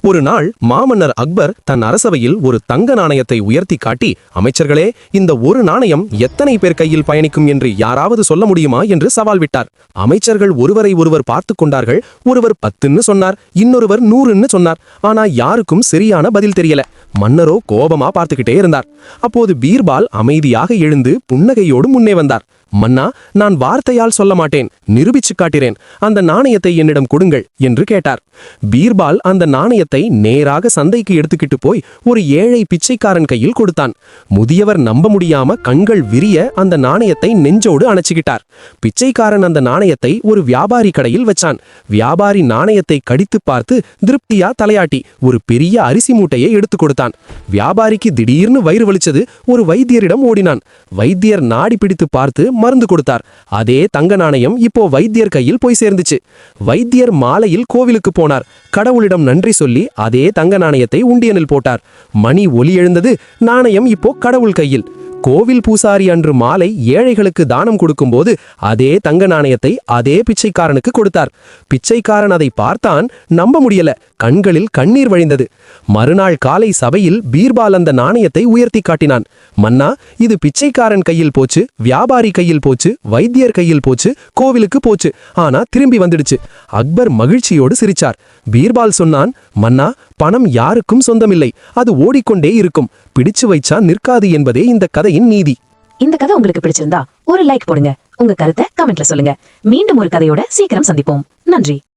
ஒரு நாள் மாமன்னர் அக்பர் தன் அரசவையில் ஒரு தங்க நாணயத்தை உயர்த்தி காட்டி, அமைச்சர்களே, இந்த ஒரு நாணயம் எத்தனை பேர் கையில் பயணிக்கும் என்று யாராவது சொல்ல முடியுமா என்று சவால் விட்டார். அமைச்சர்கள் ஒருவரை ஒருவர் பார்த்து கொண்டார்கள். ஒருவர் 10ன்னு சொன்னார், இன்னொருவர் 100ன்னு சொன்னார். ஆனா யாருக்கும் சரியான பதில் தெரியல. மன்னரோ கோபமா பார்த்துக்கிட்டே இருந்தார். அப்போது பீர்பால் அமைதியாக எழுந்து புன்னகையோடு முன்னே வந்தார். மன்னா, நான் வார்த்தையால் சொல்ல மாட்டேன், நிரூபிச்சு காட்டுகிறேன். அந்த நாணயத்தை என்னிடம் கொடுங்கள் என்று கேட்டார். பீர்பால் அந்த நாணயத்தை நேராக சந்தைக்கு எடுத்துக்கிட்டு போய் ஒரு ஏழை பிச்சைக்காரன் கையில் கொடுத்தான். முதியவர் நம்ப முடியாம கண்கள் விரிய அந்த நாணயத்தை நெஞ்சோடு அணைச்சுக்கிட்டார். பிச்சைக்காரன் அந்த நாணயத்தை ஒரு வியாபாரி கடையில் வச்சான். வியாபாரி நாணயத்தை கடித்து பார்த்து திருப்தியா தலையாட்டி ஒரு பெரிய அரிசி மூட்டையை எடுத்து கொடுத்தான். வியாபாரிக்கு திடீர்னு வயிறு வலிச்சது. ஒரு வைத்தியரிடம் ஓடினான். வைத்தியர் நாடி பிடித்து பார்த்து மருந்து கொடுத்தார். அதே தங்க நாணயம் இப்போ வைத்தியர் கையில் போய் சேர்ந்துச்சு. வைத்தியர் மாலையில் கோவிலுக்கு போனார். கடவுளிடம் நன்றி சொல்லி அதே தங்க நாணயத்தை உண்டியனில் போட்டார். மணி ஒலி எழுந்தது. நாணயம் இப்போ கடவுள் கையில். கோவில் பூசாரி அன்று மாலை ஏழைகளுக்கு தானம் கொடுக்கும்போது அதே தங்க நாணயத்தை அதே பிச்சைக்காரனுக்கு கொடுத்தார். பிச்சைக்காரன் அதை பார்த்தான். நம்ப முடியல. கண்களில் கண்ணீர் வழிந்தது. மறுநாள் காலை சபையில் பீர்பால் அந்த நாணயத்தை உயர்த்தி காட்டினான். மன்னா, இது பிச்சைக்காரன் கையில் போச்சு, வியாபாரி கையில் போச்சு, வைத்தியர் கையில் போச்சு, கோவிலுக்கு போச்சு, ஆனா திரும்பி வந்துடுச்சு. அக்பர் மகிழ்ச்சியோடு சிரிச்சார். பீர்பால் சொன்னான், மன்னா, பணம் யாருக்கும் சொந்தமில்லை, அது ஓடிக்கொண்டே இருக்கும், பிடிச்சு வைச்சா நிற்காது என்பதே இந்த கதையின் நீதி. இந்த கதை உங்களுக்கு பிடிச்சிருந்தா ஒரு லைக் போடுங்க. உங்க கருத்தை கமெண்ட்ல சொல்லுங்க. மீண்டும் ஒரு கதையோட சீக்கிரம் சந்திப்போம். நன்றி.